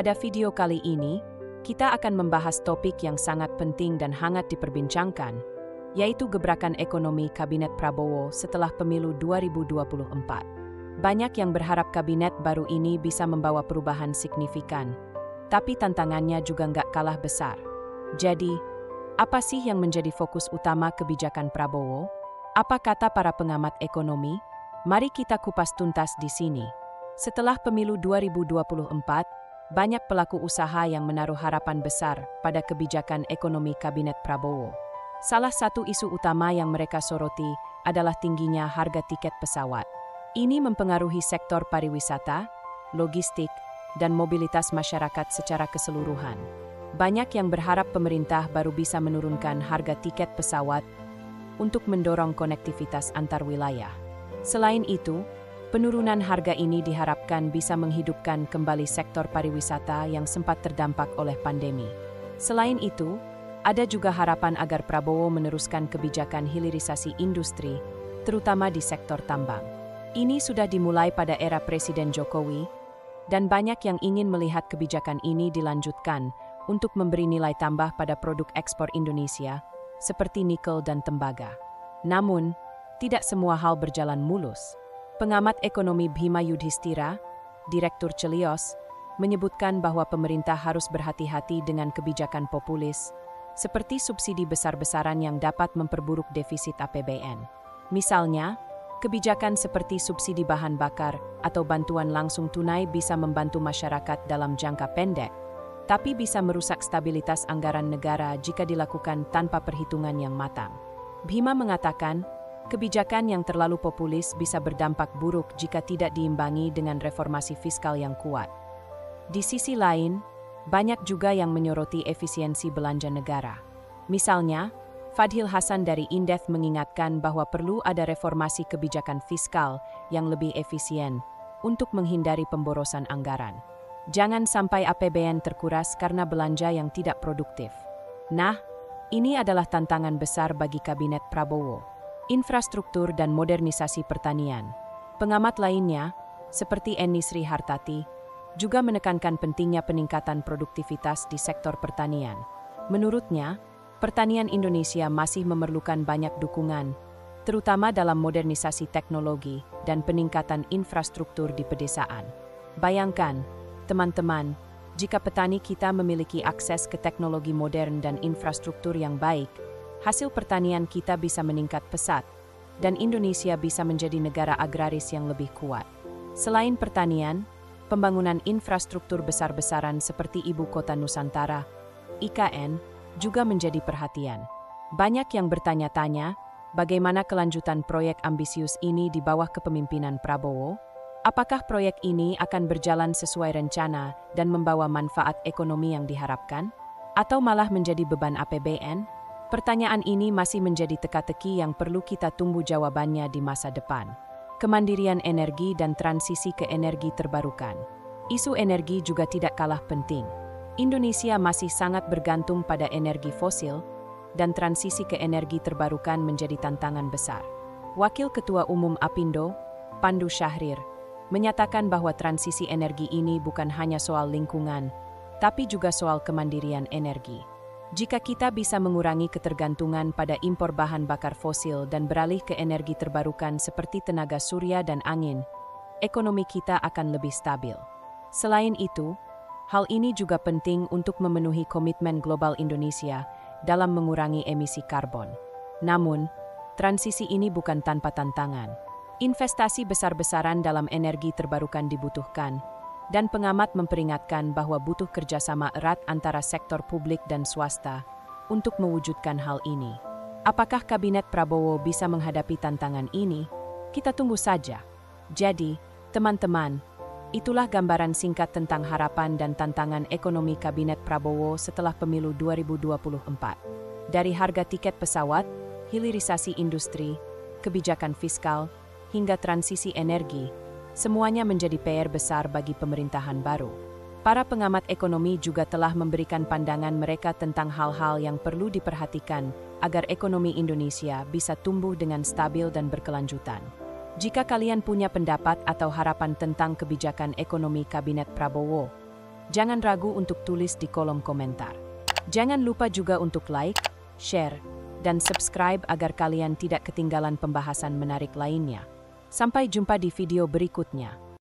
Pada video kali ini, kita akan membahas topik yang sangat penting dan hangat diperbincangkan, yaitu gebrakan ekonomi Kabinet Prabowo setelah pemilu 2024. Banyak yang berharap kabinet baru ini bisa membawa perubahan signifikan, tapi tantangannya juga nggak kalah besar. Jadi, apa sih yang menjadi fokus utama kebijakan Prabowo? Apa kata para pengamat ekonomi? Mari kita kupas tuntas di sini. Setelah pemilu 2024, banyak pelaku usaha yang menaruh harapan besar pada kebijakan ekonomi Kabinet Prabowo. Salah satu isu utama yang mereka soroti adalah tingginya harga tiket pesawat. Ini mempengaruhi sektor pariwisata, logistik, dan mobilitas masyarakat secara keseluruhan. Banyak yang berharap pemerintah baru bisa menurunkan harga tiket pesawat untuk mendorong konektivitas antar wilayah. Selain itu, penurunan harga ini diharapkan bisa menghidupkan kembali sektor pariwisata yang sempat terdampak oleh pandemi. Selain itu, ada juga harapan agar Prabowo meneruskan kebijakan hilirisasi industri, terutama di sektor tambang. Ini sudah dimulai pada era Presiden Jokowi, dan banyak yang ingin melihat kebijakan ini dilanjutkan untuk memberi nilai tambah pada produk ekspor Indonesia, seperti nikel dan tembaga. Namun, tidak semua hal berjalan mulus. Pengamat ekonomi Bhima Yudhistira, Direktur Celios, menyebutkan bahwa pemerintah harus berhati-hati dengan kebijakan populis, seperti subsidi besar-besaran yang dapat memperburuk defisit APBN. Misalnya, kebijakan seperti subsidi bahan bakar atau bantuan langsung tunai bisa membantu masyarakat dalam jangka pendek, tapi bisa merusak stabilitas anggaran negara jika dilakukan tanpa perhitungan yang matang. Bhima mengatakan, kebijakan yang terlalu populis bisa berdampak buruk jika tidak diimbangi dengan reformasi fiskal yang kuat. Di sisi lain, banyak juga yang menyoroti efisiensi belanja negara. Misalnya, Fadhil Hasan dari Indef mengingatkan bahwa perlu ada reformasi kebijakan fiskal yang lebih efisien untuk menghindari pemborosan anggaran. Jangan sampai APBN terkuras karena belanja yang tidak produktif. Nah, ini adalah tantangan besar bagi Kabinet Prabowo. Infrastruktur dan modernisasi pertanian. Pengamat lainnya, seperti Eni Sri Hartati, juga menekankan pentingnya peningkatan produktivitas di sektor pertanian. Menurutnya, pertanian Indonesia masih memerlukan banyak dukungan, terutama dalam modernisasi teknologi dan peningkatan infrastruktur di pedesaan. Bayangkan, teman-teman, jika petani kita memiliki akses ke teknologi modern dan infrastruktur yang baik, hasil pertanian kita bisa meningkat pesat, dan Indonesia bisa menjadi negara agraris yang lebih kuat. Selain pertanian, pembangunan infrastruktur besar-besaran seperti Ibu Kota Nusantara, IKN, juga menjadi perhatian. Banyak yang bertanya-tanya, bagaimana kelanjutan proyek ambisius ini di bawah kepemimpinan Prabowo? Apakah proyek ini akan berjalan sesuai rencana dan membawa manfaat ekonomi yang diharapkan? Atau malah menjadi beban APBN? Pertanyaan ini masih menjadi teka-teki yang perlu kita tunggu jawabannya di masa depan. Kemandirian energi dan transisi ke energi terbarukan. Isu energi juga tidak kalah penting. Indonesia masih sangat bergantung pada energi fosil, dan transisi ke energi terbarukan menjadi tantangan besar. Wakil Ketua Umum Apindo, Pandu Syahrir, menyatakan bahwa transisi energi ini bukan hanya soal lingkungan, tapi juga soal kemandirian energi. Jika kita bisa mengurangi ketergantungan pada impor bahan bakar fosil dan beralih ke energi terbarukan seperti tenaga surya dan angin, ekonomi kita akan lebih stabil. Selain itu, hal ini juga penting untuk memenuhi komitmen global Indonesia dalam mengurangi emisi karbon. Namun, transisi ini bukan tanpa tantangan. Investasi besar-besaran dalam energi terbarukan dibutuhkan, dan pengamat memperingatkan bahwa butuh kerjasama erat antara sektor publik dan swasta untuk mewujudkan hal ini. Apakah Kabinet Prabowo bisa menghadapi tantangan ini? Kita tunggu saja. Jadi, teman-teman, itulah gambaran singkat tentang harapan dan tantangan ekonomi Kabinet Prabowo setelah pemilu 2024. Dari harga tiket pesawat, hilirisasi industri, kebijakan fiskal, hingga transisi energi, semuanya menjadi PR besar bagi pemerintahan baru. Para pengamat ekonomi juga telah memberikan pandangan mereka tentang hal-hal yang perlu diperhatikan agar ekonomi Indonesia bisa tumbuh dengan stabil dan berkelanjutan. Jika kalian punya pendapat atau harapan tentang kebijakan ekonomi Kabinet Prabowo, Jangan ragu untuk tulis di kolom komentar. Jangan lupa juga untuk like, share, dan subscribe agar kalian tidak ketinggalan pembahasan menarik lainnya. Sampai jumpa di video berikutnya.